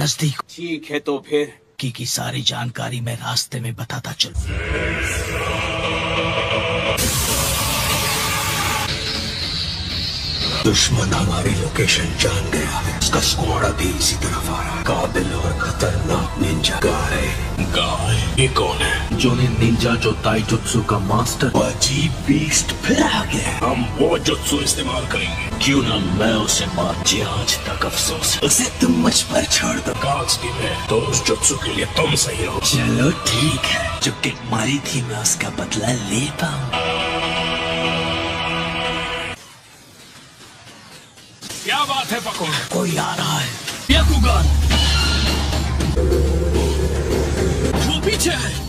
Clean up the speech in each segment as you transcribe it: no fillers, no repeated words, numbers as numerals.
नजदीक। ठीक है तो फिर की सारी जानकारी मैं रास्ते में बताता चलूं। दुश्मन हमारी लोकेशन जान गया है। उसका स्क्वाड अभी इसी तरफ आ रहा है। काबिल और खतरनाक निंजा गाय। ये कौन है? जोनिन निंजा जो ताइजुत्सु का मास्टर। अजीब बीस्ट फिर आ गया। हम वो जुत्सु इस्तेमाल करेंगे। क्यों ना मैं उसे मार। मुझे आज तक अफसोस है। उसे तुम मुझ पर छोड़ दो। काज की मैं तो उस जुत्सु के लिए तुम सही हो। चलो ठीक है, जो किक मारी थी मैं उसका बदला ले पाऊँ। क्या बात है पकोड़? कोई आ रहा है। ब्याकुगान वो पीछे है।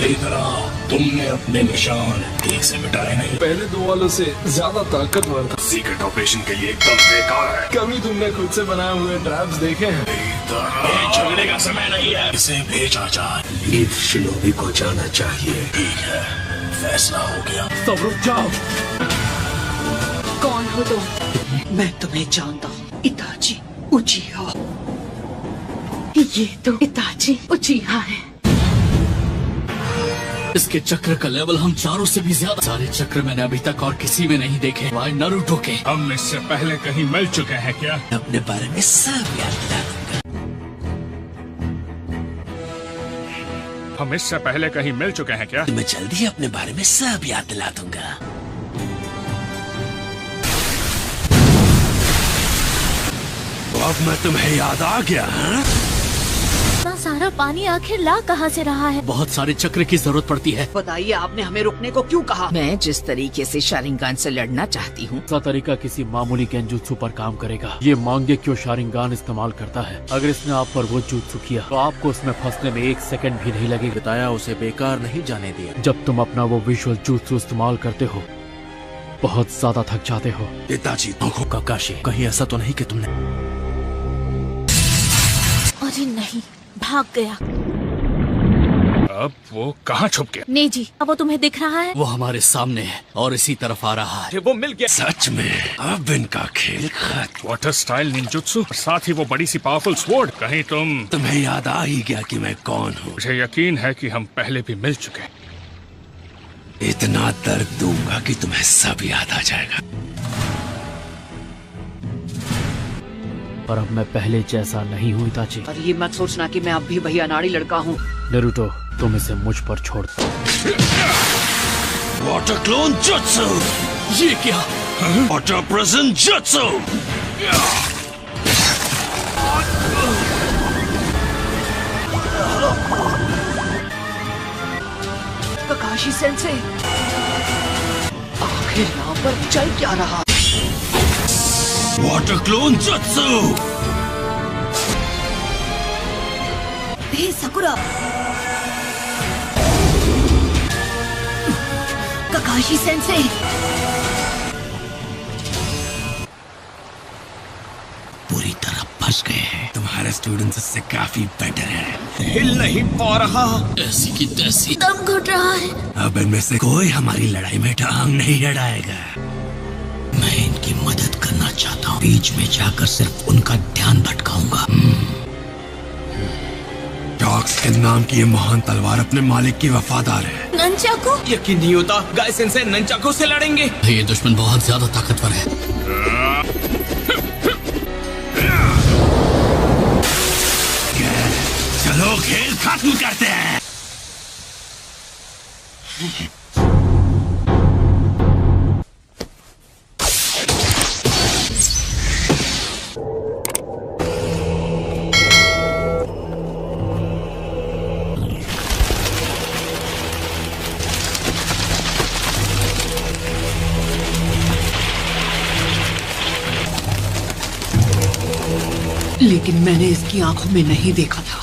इधर आओ। तुमने अपने निशान ठीक से मिटाए नहीं। पहले दो वालों से ज्यादा ताकतवर था। सीक्रेट ऑपरेशन के लिए एकदम बेकार है। कभी तुमने खुद से बनाए हुए ट्रैप्स देखे हैं? ये झगड़े का समय नहीं है। इसे भेजा जाए। लीव शिनोबी को जाना चाहिए। ठीक है, फैसला हो गया। सब रुक जाओ। कौन हो तुम? मैं तुम्हें जानता हूँ। इताची उचिहा। ये तो इताची उचिहा है। इसके चक्र का लेवल हम चारों से भी ज्यादा। सारे चक्र मैंने अभी तक और किसी में नहीं देखे। वाई नारुतो के। हम इससे पहले कहीं मिल चुके हैं क्या? अपने बारे में सब याद दिला दूंगा। हम इससे पहले कहीं मिल चुके हैं क्या? मैं जल्दी अपने बारे में सब याद दिला दूंगा। तो अब मैं तुम्हें याद आ गया। हाँ? इतना सारा पानी आखिर ला कहाँ से रहा है? बहुत सारे चक्र की जरूरत पड़ती है। बताइए आपने हमें रुकने को क्यों कहा? मैं जिस तरीके से शारिंगान से लड़ना चाहती हूँ। ऐसा तरीका किसी मामूली गेंजुत्सु पर काम करेगा। ये मांगेक्यो शारिंगान इस्तेमाल करता है। अगर इसने आप पर वो जुत्सु किया तो आपको उसमें फंसने में 1 सेकंड भी नहीं लगेगा। बताया उसे बेकार नहीं जाने दिया। जब तुम अपना वो विजुअल जुत्सु इस्तेमाल करते हो बहुत ज्यादा थक जाते हो। इताची काकाशी, कहीं ऐसा तो नहीं कि तुमने? अरे नहीं, भाग गया। अब वो कहाँ छुप गया? नहीं जी, अब वो तुम्हें दिख रहा है? वो हमारे सामने है और इसी तरफ आ रहा है। वो मिल गया। सच में अब इनका खेल खत्म। वाटर स्टाइल निंजुत्सु, साथ ही वो बड़ी सी पावरफुल स्वॉर्ड। कहीं तुम्हें याद आ ही गया कि मैं कौन हूँ। मुझे यकीन है कि हम पहले भी मिल चुके हैं। इतना दर्द दूंगा कि तुम्हें सब याद आ जाएगा। पर अब मैं पहले जैसा नहीं हूँ इताची। और ये मत सोचना कि मैं अब भी वही अनाड़ी लड़का हूँ। नारुतो, तुम इसे मुझ पर छोड़ दो। वाटर क्लोन जुत्सु। ये क्या? वाटर प्रिजन जुत्सु। काकाशी सेंसे, आखिर यहाँ पर चल क्या रहा? वाटर क्लोन जुत्सु। हे सकुरा, काकाशी सेंसे। पूरी तरह फंस गए हैं। तुम्हारे स्टूडेंट्स इससे काफी बेटर है। हिल नहीं पा रहा। ऐसी की तैसी। दम घुट रहा है। अब इनमें से कोई हमारी लड़ाई में टांग नहीं अड़ाएगा। मैं इनकी मदद करना चाहता हूँ। बीच में जाकर सिर्फ उनका ध्यान भटकाऊंगा। डॉग्स के नाम की ये महान तलवार अपने मालिक की वफादार है। नंचाकू? यकीन नहीं होता गाय सेंसे नंचाकू से लड़ेंगे। ये दुश्मन बहुत ज्यादा ताकतवर है। चलो खेल खत्म करते हैं। लेकिन मैंने इसकी आंखों में नहीं देखा था।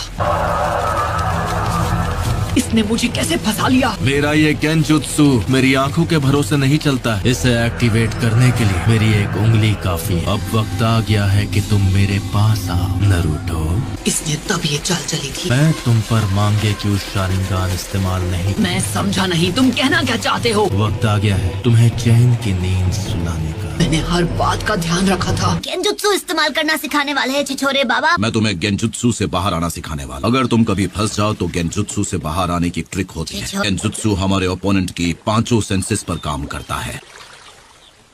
इसने आपने मुझे कैसे फंसा लिया? मेरा ये गेंजुत्सु मेरी आंखों के भरोसे नहीं चलता। इसे एक्टिवेट करने के लिए मेरी एक उंगली काफी है। अब वक्त आ गया है कि तुम मेरे पास आओ नारुतो। इसने तब ये चाल चली थी। मैं तुम पर मांगे क्यों शारिंगान इस्तेमाल नहीं। मैं समझा नहीं, तुम कहना क्या चाहते हो? वक्त आ गया है तुम्हें चैन की नींद सुलाने का। मैंने हर बात का ध्यान रखा था। गेंजुत्सु इस्तेमाल करना सिखाने वाले हैं छिछोरे बाबा। मैं तुम्हें गेंजुत्सु से बाहर आना सिखाने वाला। अगर तुम कभी फंस जाओ तो गेंजुत्सु से बाहर आने की ट्रिक होती है। गेंजुत्सु हमारे ओपोनेंट की 5 सेंसेस पर काम करता है।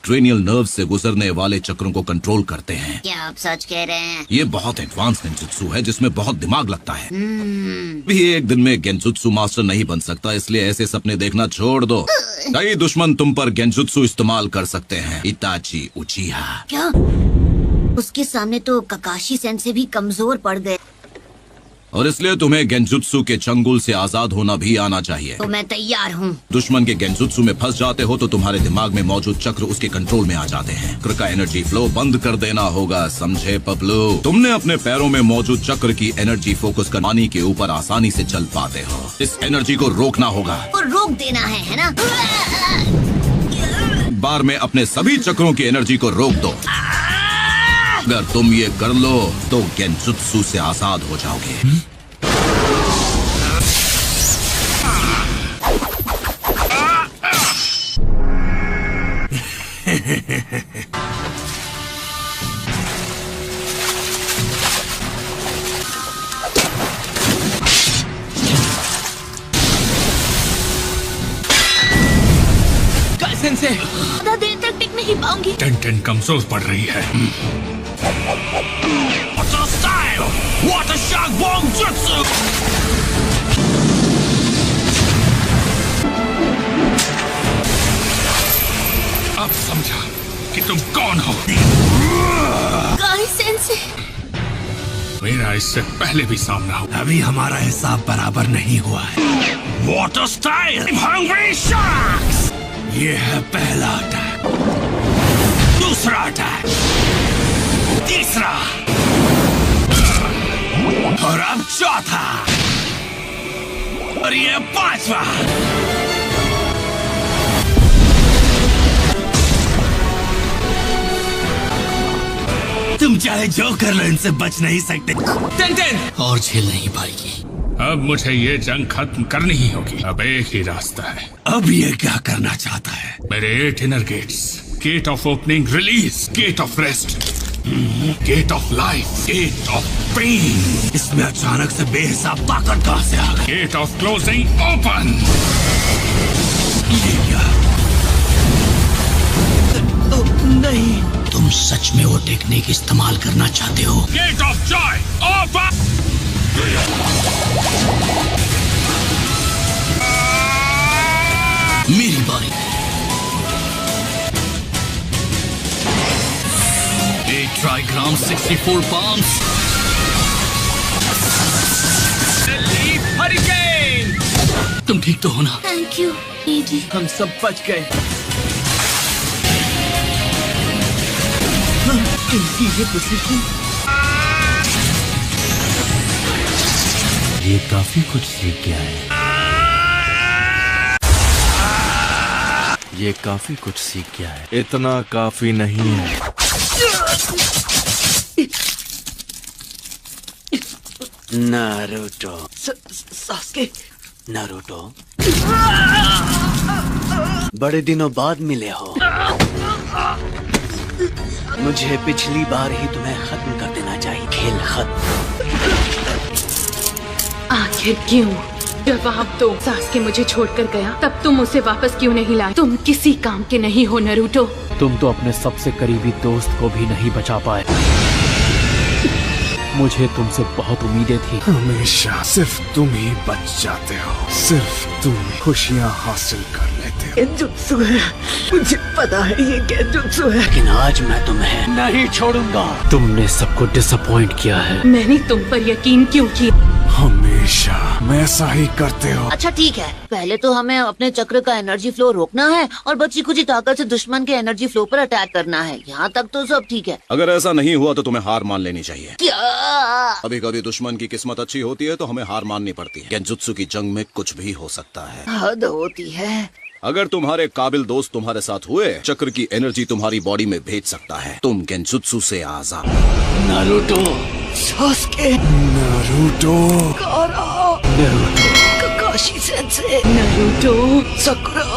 ट्रेनियल नर्व से गुजरने वाले चक्रों को कंट्रोल करते हैं। क्या आप सच कह रहे हैं? ये बहुत एडवांस गेंजुत्सु है जिसमें बहुत दिमाग लगता है। भी एक दिन में गेंजुत्सु मास्टर नहीं बन सकता, इसलिए ऐसे सपने देखना छोड़ दो। कई दुश्मन तुम पर गेंजुत्सु इस्तेमाल कर सकते हैं। इताची उचिहा। क्या? उसके सामने तो ककाशी सेंसे भी कमजोर पड़ गए। और इसलिए तुम्हें गेंजुत्सु के चंगुल से आजाद होना भी आना चाहिए। तो मैं तैयार हूँ। दुश्मन के गेंजुत्सु में फंस जाते हो तो तुम्हारे दिमाग में मौजूद चक्र उसके कंट्रोल में आ जाते हैं। चक्र का एनर्जी फ्लो बंद कर देना होगा, समझे पपलू? तुमने अपने पैरों में मौजूद चक्र की एनर्जी फोकस कर पानी के ऊपर आसानी से चल पाते हो। इस एनर्जी को रोकना होगा। और रोक देना है ना? बार में अपने सभी चक्रों की एनर्जी को रोक दो। अगर तुम ये कर लो तो गेंजुत्सु से आजाद हो जाओगे। सेंसे, ज्यादा देर तक टिक नहीं पाऊंगी। टेंटेन कमजोर पड़ रही है। Water style! Water shock bomb jutsu! अब समझा कि तुम कौन हो। गाई सेंसे, मेरा इससे पहले भी सामना हो। अभी हमारा हिसाब बराबर नहीं हुआ है। Water style! Hungry sharks! ये है पहला अटैक, दूसरा अटैक, तीसरा और अब चौथा और ये 5वां। तुम चाहे जो कर लो, इनसे बच नहीं सकते। टेंटेन, और झेल नहीं पाएगी। अब मुझे ये जंग खत्म करनी ही होगी। अब एक ही रास्ता है। अब ये क्या करना चाहता है? मेरे 8 inner gates, gate of opening release, gate of rest, gate of life, gate of pain. इसमें अचानक से बेहिसाब ताकत कहां से आ गई? Gate of closing open. ये क्या? नहीं, तुम सच में वो टेक्निक इस्तेमाल करना चाहते हो? Gate of joy open. मेरी बारी। 8 ट्राइग्राम 64 पाम्स। हरिकेन। तुम ठीक तो हो ना? Thank you ED. हम सब बच गए। इनकी ये पोजीशन। ये काफी कुछ सीख गया है। ये काफी कुछ सीख गया है। इतना काफी नहीं है। नारुतो। सास्के। नारुतो, बड़े दिनों बाद मिले हो। मुझे पिछली बार ही तुम्हें खत्म कर देना चाहिए। खेल खत्म। आखिर क्यों? जवाब दो। सास्के मुझे छोड़कर गया, तब तुम उसे वापस क्यों नहीं लाए? तुम किसी काम के नहीं हो नारुतो। तुम तो अपने सबसे करीबी दोस्त को भी नहीं बचा पाए। मुझे तुमसे बहुत उम्मीदें थी। हमेशा सिर्फ तुम ही बच जाते हो, सिर्फ तुम खुशियाँ हासिल कर लेते हो। गेंजुत्सु है, मुझे पता है ये गेंजुत्सु है। लेकिन आज मैं तुम्हें नहीं छोड़ूंगा। तुमने सबको डिसअपॉइंट किया है। मैंने तुम पर यकीन क्यों किया? हमें हमेशा ऐसा ही करते हो। अच्छा ठीक है, पहले तो हमें अपने चक्र का एनर्जी फ्लो रोकना है और बची कुछ ताकत से दुश्मन के एनर्जी फ्लो पर अटैक करना है। यहाँ तक तो सब ठीक है। अगर ऐसा नहीं हुआ तो तुम्हें हार मान लेनी चाहिए। क्या? कभी कभी दुश्मन की किस्मत अच्छी होती है तो हमें हार माननी पड़ती है। गेंजुत्सु की जंग में कुछ भी हो सकता है। हद होती है। अगर तुम्हारे काबिल दोस्त तुम्हारे साथ हुए, चक्र की एनर्जी तुम्हारी बॉडी में भेज सकता है। तुम गेंजुत्सु से आजाद। नारुतो, सास्के, नारुतो, कारा, नारुतो, ककाशी सेंसे, नारुतो, साकुरा,